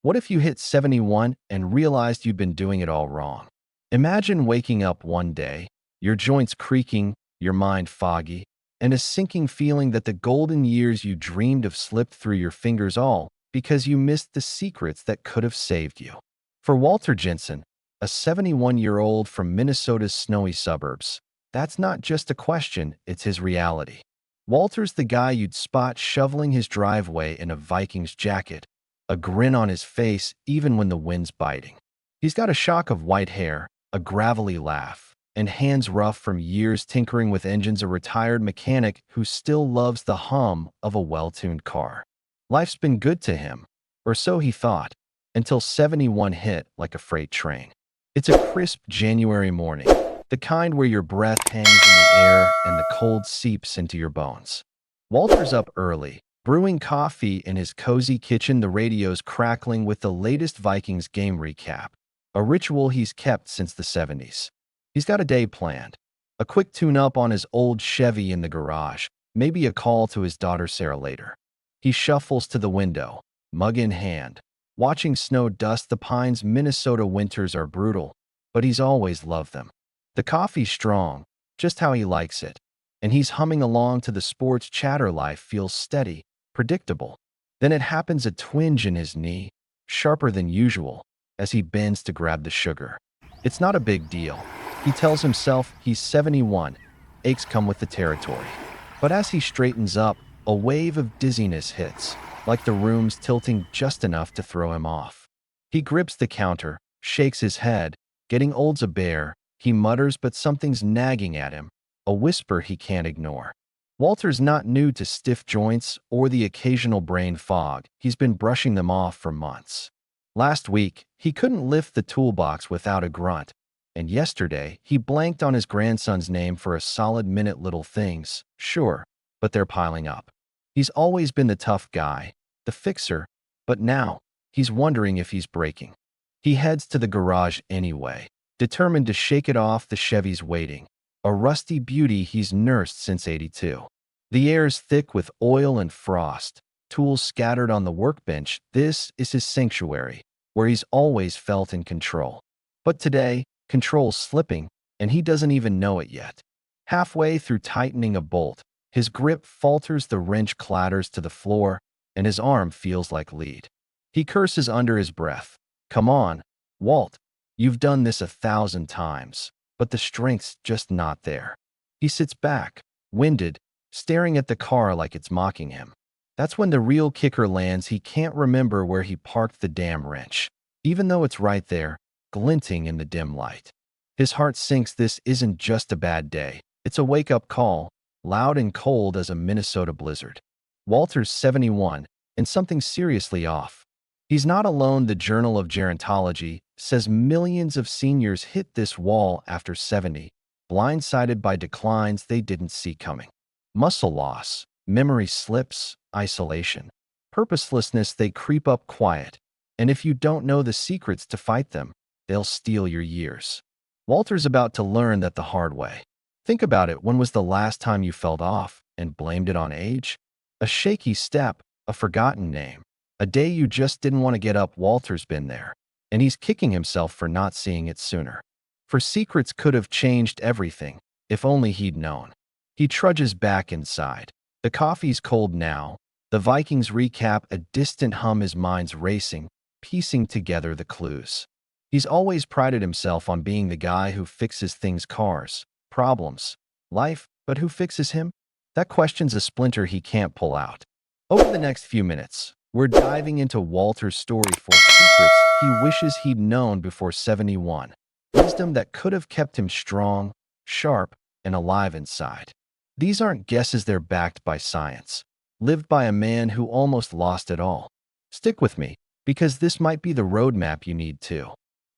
What if you hit 71 and realized you'd been doing it all wrong? Imagine waking up one day, your joints creaking, your mind foggy, and a sinking feeling that the golden years you dreamed of slipped through your fingers all because you missed the secrets that could have saved you. For Walter Jensen, a 71-year-old from Minnesota's snowy suburbs, that's not just a question, it's his reality. Walter's the guy you'd spot shoveling his driveway in a Vikings jacket, a grin on his face even when the wind's biting. He's got a shock of white hair, a gravelly laugh, and hands rough from years tinkering with engines, a retired mechanic who still loves the hum of a well-tuned car. Life's been good to him, or so he thought, until 71 hit like a freight train. It's a crisp January morning, the kind where your breath hangs in the air and the cold seeps into your bones. Walter's up early, brewing coffee in his cozy kitchen, the radio's crackling with the latest Vikings game recap, a ritual he's kept since the 70s. He's got a day planned, a quick tune-up on his old Chevy in the garage, maybe a call to his daughter Sarah later. He shuffles to the window, mug in hand, watching snow dust the pines. Minnesota winters are brutal, but he's always loved them. The coffee's strong, just how he likes it, and he's humming along to the sports chatter. Life feels steady, predictable. Then it happens, a twinge in his knee, sharper than usual, as he bends to grab the sugar. It's not a big deal. He tells himself he's 71. Aches come with the territory. But as he straightens up, a wave of dizziness hits, like the room's tilting just enough to throw him off. He grips the counter, shakes his head. Getting old's a bear, he mutters, but something's nagging at him, a whisper he can't ignore. Walter's not new to stiff joints or the occasional brain fog. He's been brushing them off for months. Last week, he couldn't lift the toolbox without a grunt, and yesterday, he blanked on his grandson's name for a solid minute. Little things, sure, but they're piling up. He's always been the tough guy, the fixer, but now, he's wondering if he's breaking. He heads to the garage anyway, determined to shake it off. The Chevy's waiting, a rusty beauty he's nursed since '82. The air's thick with oil and frost, tools scattered on the workbench. This is his sanctuary, where he's always felt in control. But today, control's slipping, and he doesn't even know it yet. Halfway through tightening a bolt, his grip falters, the wrench clatters to the floor, and his arm feels like lead. He curses under his breath. Come on, Walt, you've done this 1,000 times, but the strength's just not there. He sits back, winded, staring at the car like it's mocking him. That's when the real kicker lands. He can't remember where he parked the damn wrench, even though it's right there, glinting in the dim light. His heart sinks. This isn't just a bad day. It's a wake-up call, loud and cold as a Minnesota blizzard. Walter's 71, and something's seriously off. He's not alone. The Journal of Gerontology says millions of seniors hit this wall after 70, blindsided by declines they didn't see coming. Muscle loss, memory slips, isolation, purposelessness. They creep up quiet, and if you don't know the secrets to fight them, they'll steal your years. Walter's about to learn that the hard way. Think about it. When was the last time you felt off and blamed it on age? A shaky step, a forgotten name, a day you just didn't want to get up. Walter's been there, and he's kicking himself for not seeing it sooner. For secrets could have changed everything, if only he'd known. He trudges back inside. The coffee's cold now. The Vikings recap, a distant hum. His mind's racing, piecing together the clues. He's always prided himself on being the guy who fixes things, cars, problems, life, but who fixes him? That question's a splinter he can't pull out. Over the next few minutes, we're diving into Walter's story, for secrets he wishes he'd known before 71. Wisdom that could have kept him strong, sharp, and alive inside. These aren't guesses, they're backed by science, lived by a man who almost lost it all. Stick with me, because this might be the roadmap you need too.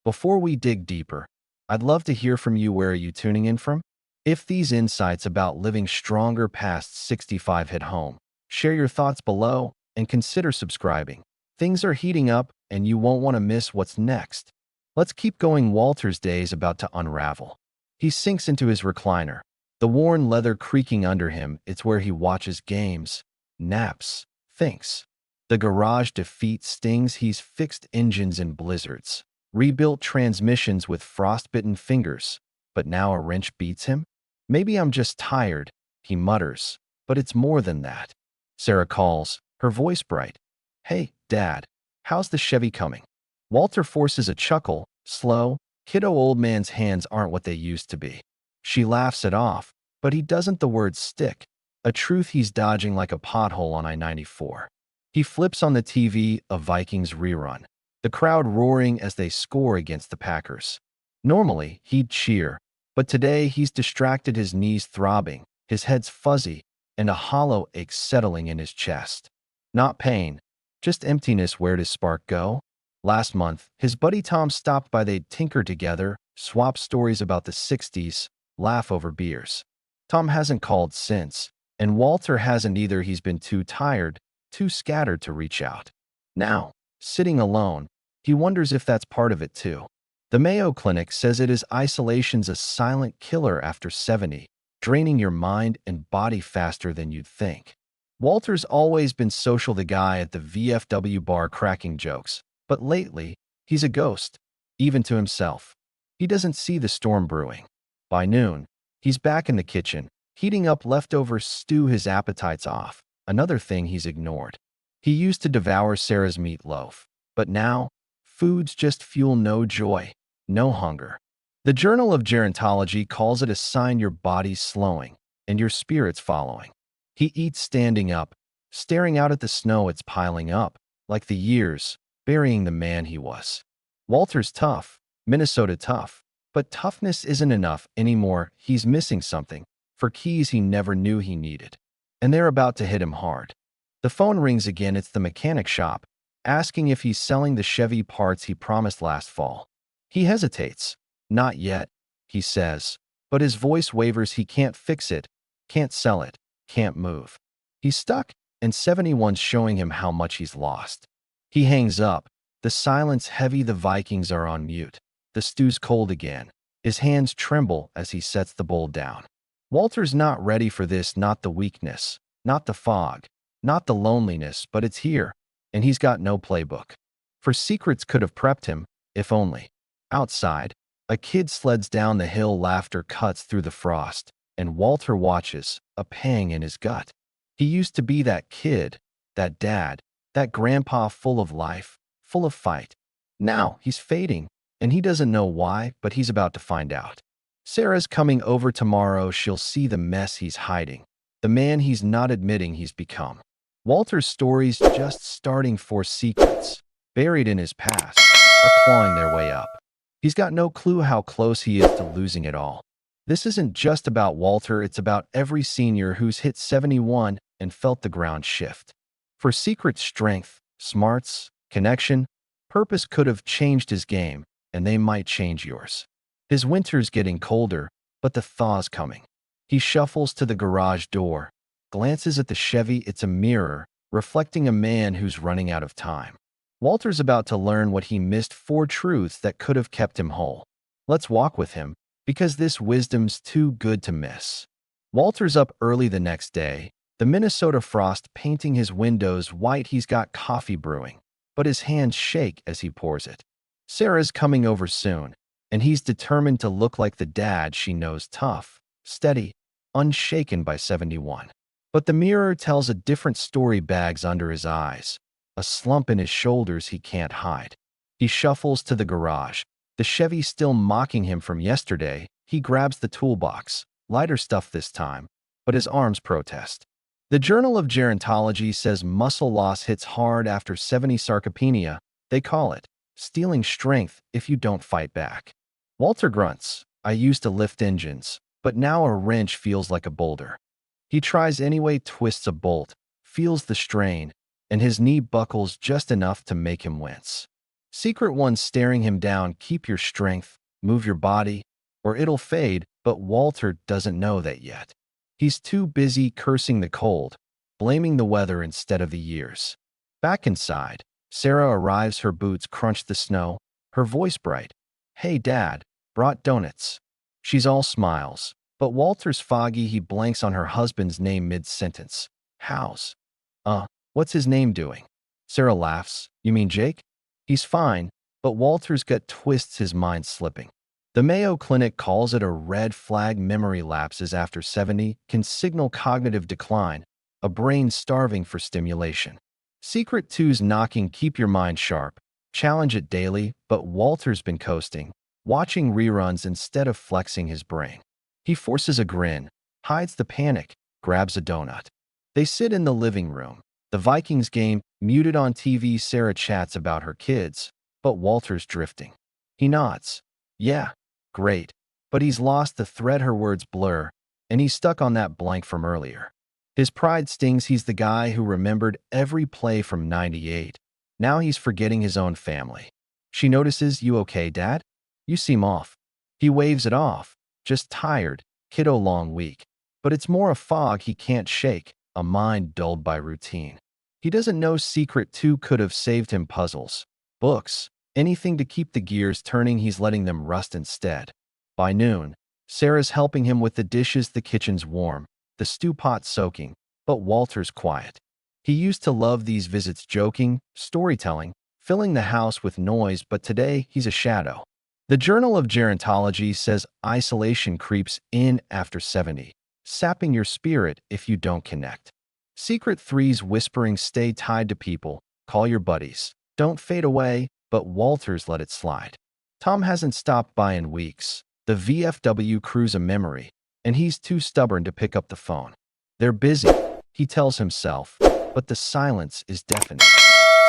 Before we dig deeper, I'd love to hear from you. Where are you tuning in from? If these insights about living stronger past 65 hit home, share your thoughts below and consider subscribing. Things are heating up, and you won't want to miss what's next. Let's keep going. Walter's day is about to unravel. He sinks into his recliner, the worn leather creaking under him. It's where he watches games, naps, thinks. The garage defeat stings. He's fixed engines in blizzards, rebuilt transmissions with frostbitten fingers, but now a wrench beats him? Maybe I'm just tired, he mutters, but it's more than that. Sarah calls, her voice bright. Hey, Dad, how's the Chevy coming? Walter forces a chuckle, slow. Kiddo old man's hands aren't what they used to be. She laughs it off, but he doesn't. The words stick, a truth he's dodging like a pothole on I-94. He flips on the TV, a Vikings rerun, the crowd roaring as they score against the Packers. Normally, he'd cheer, but today he's distracted, his knees throbbing, his head's fuzzy, and a hollow ache settling in his chest. Not pain, just emptiness. Where does Spark go? Last month, his buddy Tom stopped by. They'd tinker together, swap stories about the 60s, laugh over beers. Tom hasn't called since, and Walter hasn't either. He's been too tired, too scattered to reach out. Now, sitting alone, he wonders if that's part of it too. The Mayo Clinic says it is isolation's a silent killer after 70, draining your mind and body faster than you'd think. Walter's always been social, the guy at the VFW bar cracking jokes, but lately, he's a ghost, even to himself. He doesn't see the storm brewing. By noon, he's back in the kitchen, heating up leftover stew. His appetite's off, another thing he's ignored. He used to devour Sarah's meatloaf, but now, food's just fuel, no joy, no hunger. The Journal of Gerontology calls it a sign your body's slowing and your spirit's following. He eats standing up, staring out at the snow. It's piling up, like the years, burying the man he was. Walter's tough, Minnesota tough, but toughness isn't enough anymore. He's missing something, for keys he never knew he needed. And they're about to hit him hard. The phone rings again. It's the mechanic shop, asking if he's selling the Chevy parts he promised last fall. He hesitates. Not yet, he says, but his voice wavers. He can't fix it, can't sell it, can't move. He's stuck, and 71's showing him how much he's lost. He hangs up, the silence heavy. The Vikings are on mute. The stew's cold again. His hands tremble as he sets the bowl down. Walter's not ready for this, not the weakness, not the fog, not the loneliness, but it's here, and he's got no playbook. For secrets could have prepped him, if only. Outside, a kid sleds down the hill. Laughter cuts through the frost, and Walter watches, a pang in his gut. He used to be that kid, that dad, that grandpa, full of life, full of fight. Now he's fading, and he doesn't know why, but he's about to find out. Sarah's coming over tomorrow. She'll see the mess he's hiding, the man he's not admitting he's become. Walter's story's just starting. For secrets, buried in his past, are clawing their way up. He's got no clue how close he is to losing it all. This isn't just about Walter, it's about every senior who's hit 71 and felt the ground shift. For secret, strength, smarts, connection, purpose could have changed his game, and they might change yours. His winter's getting colder, but the thaw's coming. He shuffles to the garage door, glances at the Chevy. It's a mirror, reflecting a man who's running out of time. Walter's about to learn what he missed, 4 truths that could have kept him whole. Let's walk with him, because this wisdom's too good to miss. Walter's up early the next day, the Minnesota frost painting his windows white. He's got coffee brewing, but his hands shake as he pours it. Sarah's coming over soon, and he's determined to look like the dad she knows, tough, steady, unshaken by 71. But the mirror tells a different story. Bags under his eyes, a slump in his shoulders he can't hide. He shuffles to the garage, the Chevy still mocking him from yesterday. He grabs the toolbox, lighter stuff this time, but his arms protest. The Journal of Gerontology says muscle loss hits hard after 70. Sarcopenia, they call it, stealing strength if you don't fight back. Walter grunts. I used to lift engines, but now a wrench feels like a boulder. He tries anyway, twists a bolt, feels the strain, and his knee buckles just enough to make him wince. Secret one staring him down. Keep your strength, move your body, or it'll fade, but Walter doesn't know that yet. He's too busy cursing the cold, blaming the weather instead of the years. Back inside, Sarah arrives. Her boots crunch the snow, her voice bright. Hey, Dad, brought donuts. She's all smiles, but Walter's foggy. He blanks on her husband's name mid-sentence. How's? What's his name doing? Sarah laughs. You mean Jake? He's fine, but Walter's gut twists his mind slipping. The Mayo Clinic calls it a red flag. Memory lapses after 70 can signal cognitive decline, a brain starving for stimulation. Secret two's knocking keep your mind sharp. Challenge it daily, but Walter's been coasting, watching reruns instead of flexing his brain. He forces a grin, hides the panic, grabs a donut. They sit in the living room. The Vikings game, muted on TV. Sarah chats about her kids, but Walter's drifting. He nods. Yeah, great. But he's lost the thread. Her words blur, and he's stuck on that blank from earlier. His pride stings. He's the guy who remembered every play from '98. Now he's forgetting his own family. She notices, you okay, Dad? You seem off. He waves it off. Just tired, kiddo long week. But it's more a fog he can't shake, a mind dulled by routine. He doesn't know Secret 2 could have saved him puzzles, books, anything to keep the gears turning. He's letting them rust instead. By noon, Sarah's helping him with the dishes. The kitchen's warm, the stew pot soaking, but Walter's quiet. He used to love these visits, joking, storytelling, filling the house with noise, but today he's a shadow. The Journal of Gerontology says isolation creeps in after 70, sapping your spirit if you don't connect. Secret three's whispering, stay tied to people, call your buddies, don't fade away, but Walter's let it slide. Tom hasn't stopped by in weeks. The VFW crew's a memory, and he's too stubborn to pick up the phone. They're busy, he tells himself, but the silence is deafening.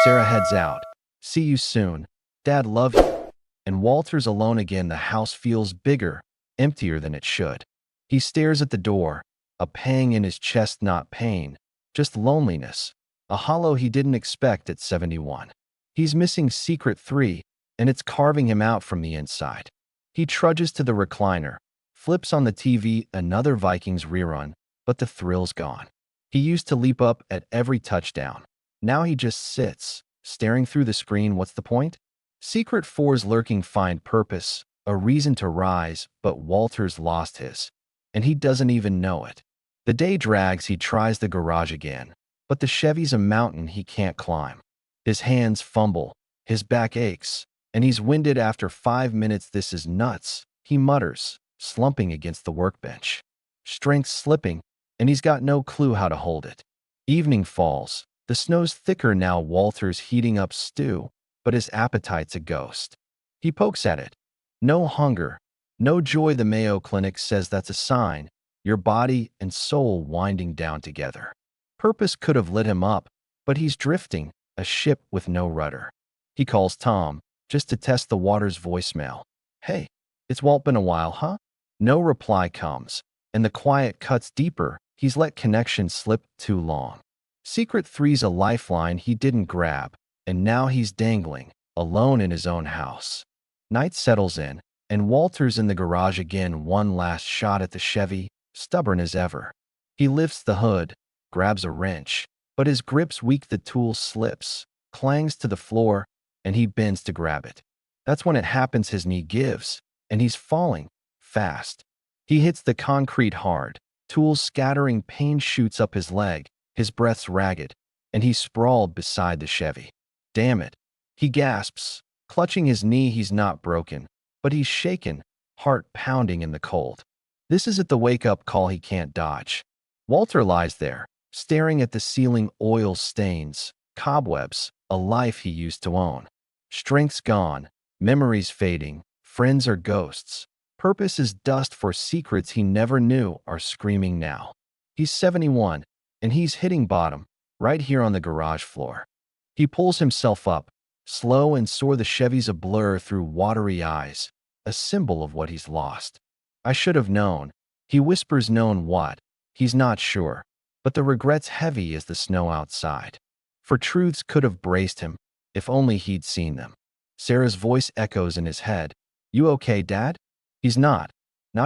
Sarah heads out. See you soon. Dad, love you. And Walter's alone again. The house feels bigger, emptier than it should. He stares at the door, a pang in his chest, not pain, just loneliness, a hollow he didn't expect at 71. He's missing Secret 3, and it's carving him out from the inside. He trudges to the recliner, flips on the TV, another Vikings rerun, but the thrill's gone. He used to leap up at every touchdown. Now he just sits, staring through the screen. What's the point? Secret 4's lurking, find purpose, a reason to rise, but Walter's lost his, and he doesn't even know it. The day drags. He tries the garage again, but the Chevy's a mountain he can't climb. His hands fumble, his back aches, and he's winded after 5 minutes. This is nuts, he mutters, slumping against the workbench. Strength slipping, and he's got no clue how to hold it. Evening falls. The snow's thicker now. Walter's heating up stew, but his appetite's a ghost. He pokes at it. No hunger, no joy. The Mayo Clinic says that's a sign, your body and soul winding down together. Purpose could have lit him up, but he's drifting, a ship with no rudder. He calls Tom, just to test the water's voicemail. Hey, it's Walt, been a while, huh? No reply comes, and the quiet cuts deeper. He's let connection slip too long. Secret 3's a lifeline he didn't grab, and now he's dangling, alone in his own house. Night settles in, and Walter's in the garage again. One last shot at the Chevy, stubborn as ever. He lifts the hood, grabs a wrench, but his grip's weak. The tool slips, clangs to the floor, and he bends to grab it. That's when it happens. His knee gives, and he's falling, fast. He hits the concrete hard, tools scattering. Pain shoots up his leg, his breath's ragged, and he's sprawled beside the Chevy. Damn it, he gasps, clutching his knee. He's not broken, but he's shaken, heart pounding in the cold. This isn't the wake-up call he can't dodge. Walter lies there, staring at the ceiling. Oil stains, cobwebs, a life he used to own. Strength's gone, memories fading, friends are ghosts. Purpose is dust, for secrets he never knew are screaming now. He's 71, and he's hitting bottom, right here on the garage floor. He pulls himself up, slow and sore. The Chevy's a blur through watery eyes, a symbol of what he's lost. I should have known, he whispers. Known what? He's not sure, but the regret's heavy as the snow outside. For truths could have braced him, if only he'd seen them. Sarah's voice echoes in his head. You okay, Dad? He's not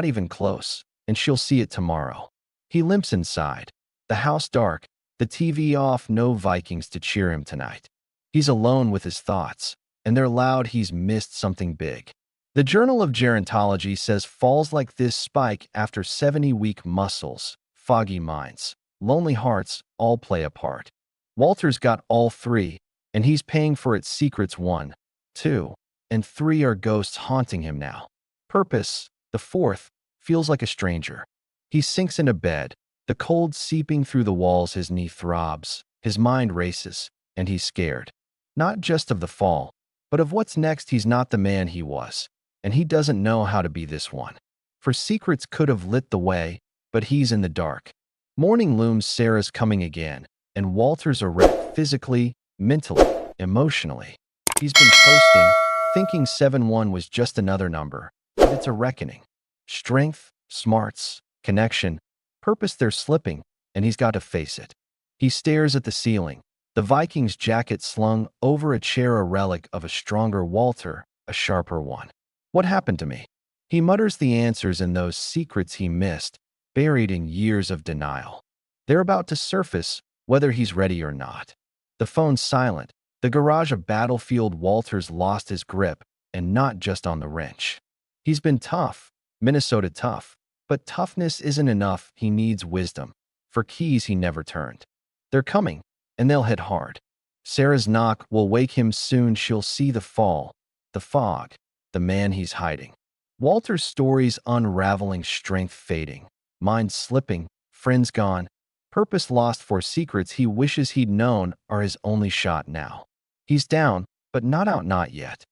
even close, and she'll see it tomorrow. He limps inside, the house dark, the TV off. No Vikings to cheer him tonight. He's alone with his thoughts, and they're loud. He's missed something big. The Journal of Gerontology says falls like this spike after 70. Weak muscles, foggy minds, lonely hearts all play a part. Walter's got all three, and he's paying for its secrets. 1, 2, and 3 are ghosts haunting him now. Purpose, the fourth, feels like a stranger. He sinks into bed, the cold seeping through the walls. His knee throbs, his mind races, and he's scared. Not just of the fall, but of what's next. He's not the man he was, and he doesn't know how to be this one. For secrets could have lit the way, but he's in the dark. Morning looms. Sarah's coming again, and Walter's a wreck physically, mentally, emotionally. He's been coasting, thinking 7-1 was just another number, but it's a reckoning. Strength, smarts, connection, purpose, they're slipping, and he's got to face it. He stares at the ceiling, the Viking's jacket slung over a chair, a relic of a stronger Walter, a sharper one. What happened to me? He mutters the answers in those secrets he missed, buried in years of denial. They're about to surface, whether he's ready or not. The phone's silent. The garage a battlefield. Walter's lost his grip, and not just on the wrench. He's been tough, Minnesota tough, but toughness isn't enough. He needs wisdom. For keys he never turned. They're coming, and they'll hit hard. Sarah's knock will wake him soon. She'll see the fall, the fog, the man he's hiding. Walter's stories unraveling, strength fading, mind slipping, friends gone, purpose lost. For secrets he wishes he'd known are his only shot now. He's down, but not out, not yet.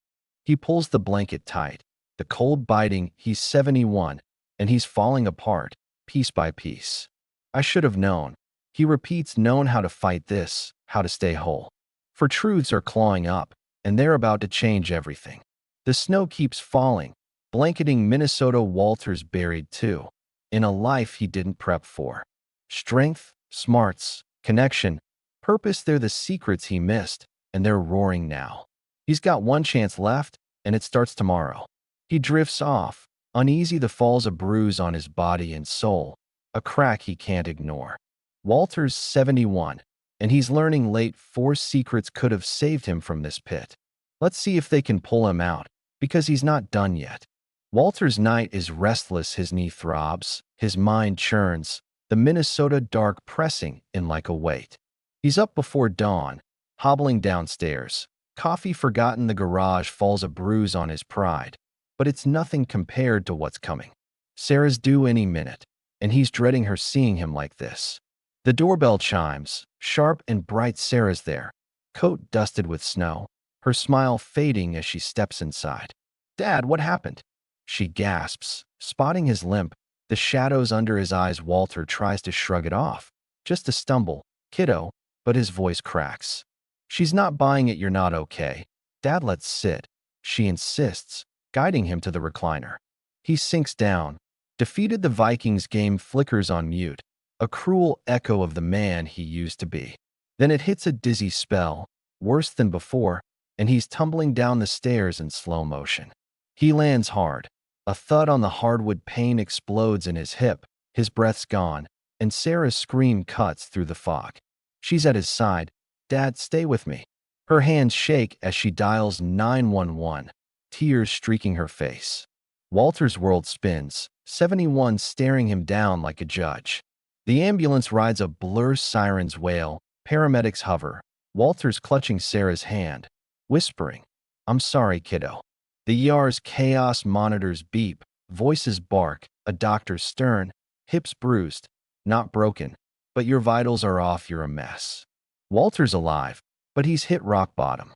He pulls the blanket tight, the cold biting. He's 71, and he's falling apart, piece by piece. I should have known. He repeats, known how to fight this, how to stay whole. For truths are clawing up, and they're about to change everything. The snow keeps falling, blanketing Minnesota. Walter's buried too, in a life he didn't prep for. Strength, smarts, connection, purpose, they're the secrets he missed, and they're roaring now. He's got one chance left, and it starts tomorrow. He drifts off, uneasy. The fall's a bruise on his body and soul, a crack he can't ignore. Walter's 71, and he's learning late. 4 secrets could have saved him from this pit. Let's see if they can pull him out, because he's not done yet. Walter's night is restless. His knee throbs, his mind churns, the Minnesota dark pressing in like a weight. He's up before dawn, hobbling downstairs. Coffee forgotten. The garage falls a bruise on his pride, but it's nothing compared to what's coming. Sarah's due any minute, and he's dreading her seeing him like this. The doorbell chimes, sharp and bright. Sarah's there, coat dusted with snow, her smile fading as she steps inside. "Dad, what happened?" She gasps, spotting his limp, the shadows under his eyes. Walter tries to shrug it off. "Just a stumble, kiddo," but his voice cracks. "She's not buying it. You're not okay." "Dad, let's sit," she insists, guiding him to the recliner. He sinks down. Defeated. The Vikings game flickers on mute, a cruel echo of the man he used to be. Then it hits a dizzy spell, worse than before, and he's tumbling down the stairs in slow motion. He lands hard. A thud on the hardwood. Pain explodes in his hip, his breath's gone, and Sarah's scream cuts through the fog. She's at his side. "Dad, stay with me." Her hands shake as she dials 911, tears streaking her face. Walter's world spins, 71 staring him down like a judge. The ambulance rides a blur, sirens wail, paramedics hover. Walter's clutching Sarah's hand, whispering, "I'm sorry, kiddo." The ER's chaos. Monitors beep, voices bark, a doctor stern, hips bruised, not broken, but your vitals are off. You're a mess. Walter's alive, but he's hit rock bottom.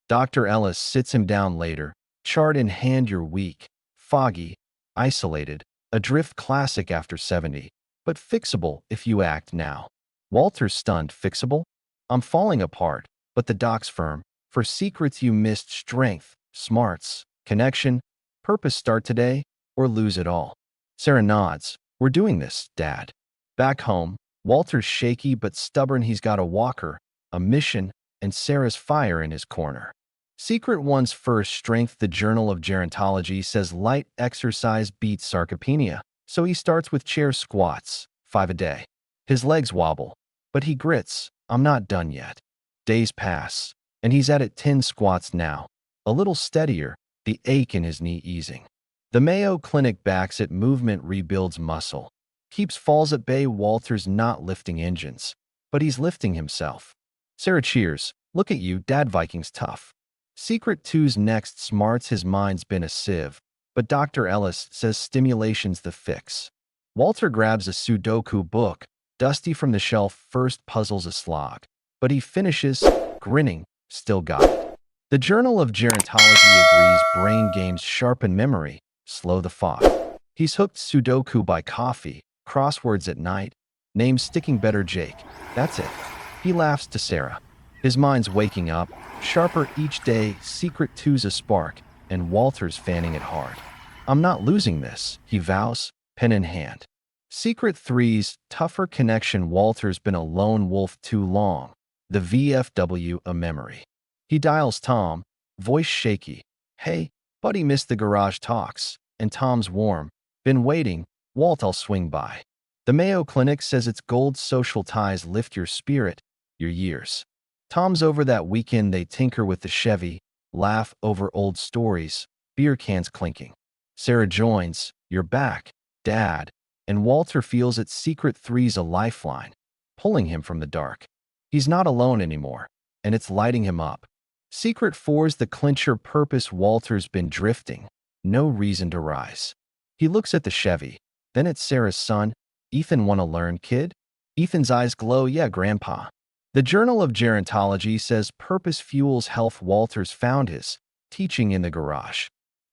Dr. Ellis sits him down later, chart in hand. "You're weak, foggy, isolated, adrift, classic after 70, but fixable if you act now." Walter's stunned. "Fixable? I'm falling apart," but the doc's firm. "For secrets you missed, strength, smarts, connection, purpose, start today or lose it all." Sarah nods. "We're doing this, Dad." Back home, Walter's shaky but stubborn. He's got a walker, a mission, and Sarah's fire in his corner. Secret one's first strength. The Journal of Gerontology says light exercise beats sarcopenia, so he starts with chair squats, 5 a day. His legs wobble, but he grits. "I'm not done yet." Days pass, and he's at 10 squats now, a little steadier, the ache in his knee easing. The Mayo Clinic backs it. Movement rebuilds muscle, keeps falls at bay. Walter's not lifting engines, but he's lifting himself. Sarah cheers, Look at you, Dad Viking's tough. Secret Two's next smarts his mind's been a sieve, but Dr. Ellis says stimulation's the fix. Walter grabs a Sudoku book, dusty from the shelf, first puzzles a slog. But he finishes, grinning, still got it. The Journal of Gerontology agrees brain games sharpen memory, slow the fog. He's hooked Sudoku by coffee, crosswords at night, names sticking better Jake. That's it. He laughs to Sarah. His mind's waking up, sharper each day, Secret Two's a spark, and Walter's fanning it hard. I'm not losing this, he vows, pen in hand. Secret Three's tougher connection. Walter's been a lone wolf too long. The VFW a memory. He dials Tom, voice shaky. Hey, buddy, missed the garage talks. And Tom's warm. Been waiting. Walt, I'll swing by. The Mayo Clinic says its gold social ties lift your spirit, your years. Tom's over that weekend. They tinker with the Chevy, laugh over old stories, beer cans clinking. Sarah joins. You're back, Dad. And Walter feels its Secret Three's a lifeline, pulling him from the dark. He's not alone anymore, and it's lighting him up. Secret Four's the clincher. Purpose. Walter's been drifting. No reason to rise. He looks at the Chevy, then at Sarah's son. Ethan, wanna learn, kid? Ethan's eyes glow. Yeah, Grandpa. The Journal of Gerontology says purpose fuels health. Walter's found his teaching in the garage.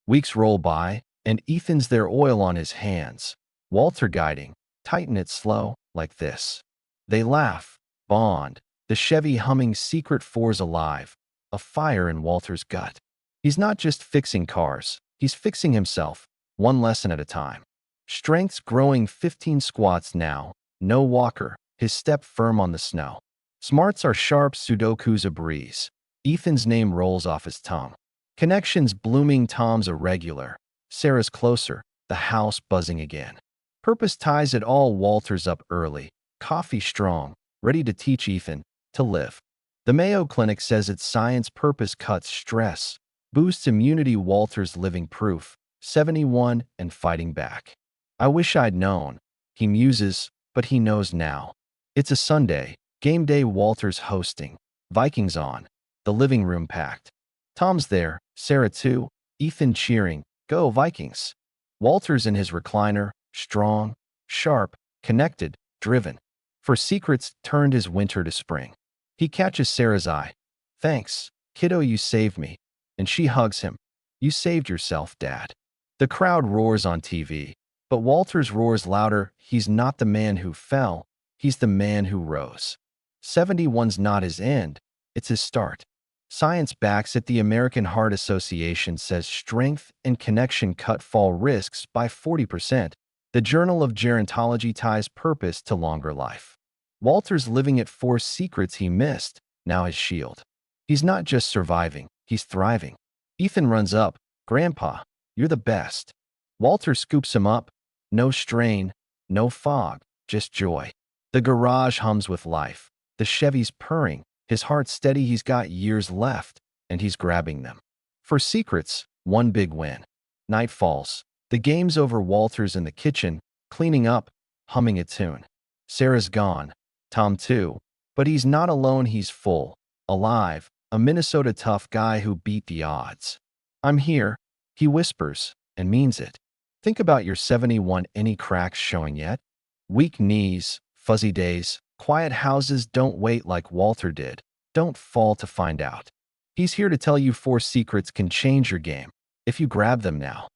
Weeks roll by, and Ethan's there, oil on his hands. Walter guiding, tighten it slow, like this. They laugh, bond, the Chevy humming. Secret Four's alive, a fire in Walter's gut. He's not just fixing cars, he's fixing himself, one lesson at a time. Strength's growing. 15 squats now, no walker, his step firm on the snow. Smarts are sharp. Sudoku's a breeze. Ethan's name rolls off his tongue. Connections blooming. Tom's a regular. Sarah's closer, the house buzzing again. Purpose ties it all. Walter's up early, coffee strong, ready to teach Ethan to live. The Mayo Clinic says its science. Purpose cuts stress, boosts immunity. Walter's living proof, 71 and fighting back. I wish I'd known, he muses, but he knows now. It's a Sunday, game day. Walter's hosting, Vikings on, the living room packed. Tom's there, Sarah too, Ethan cheering, go Vikings. Walter's in his recliner, strong, sharp, connected, driven. For secrets turned his winter to spring. He catches Sarah's eye. Thanks, kiddo, you saved me. And she hugs him. You saved yourself, Dad. The crowd roars on TV, but Walter's roars louder. He's not the man who fell, he's the man who rose. 71's not his end, it's his start. Science backs it. The American Heart Association says strength and connection cut fall risks by 40%. The Journal of Gerontology ties purpose to longer life. Walter's living it. 4 secrets he missed, now his shield. He's not just surviving, he's thriving. Ethan runs up. Grandpa, you're the best. Walter scoops him up. No strain, no fog, just joy. The garage hums with life. The Chevy's purring. His heart steady. He's got years left, and he's grabbing them. For secrets, one big win. Night falls. The game's over. Walter's in the kitchen, cleaning up, humming a tune. Sarah's gone. Tom too. But he's not alone. He's full, alive, a Minnesota tough guy who beat the odds. I'm here, he whispers, and means it. Think about your 71. Any cracks showing yet? Weak knees, fuzzy days, quiet houses. Don't wait like Walter did. Don't fall to find out. He's here to tell you 4 secrets can change your game, if you grab them now.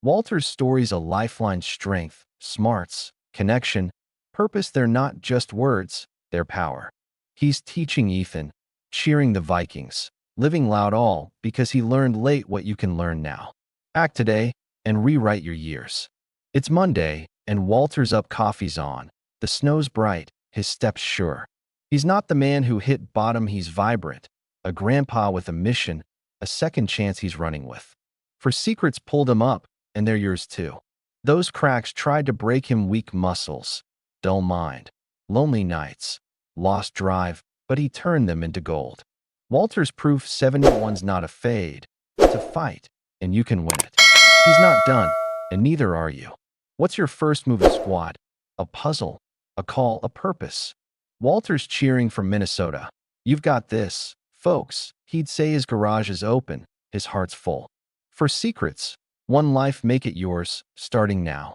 Walter's story's a lifeline. Strength, smarts, connection, purpose. They're not just words, they're power. He's teaching Ethan, cheering the Vikings, living loud, all because he learned late what you can learn now. Act today and rewrite your years. It's Monday, and Walter's up. Coffee's on. The snow's bright, his steps sure. He's not the man who hit bottom. He's vibrant, a grandpa with a mission, a second chance he's running with. For secrets pulled him up, and they're yours too. Those cracks tried to break him. Weak muscles, dull mind, lonely nights, lost drive, but he turned them into gold. Walter's proof. 71's not a fade, it's a fight, and you can win it. He's not done, and neither are you. What's your first move? A squad, a puzzle, a call, a purpose. Walter's cheering from Minnesota. You've got this. folks, he'd say his garage is open, his heart's full. For secrets, one life, make it yours, starting now.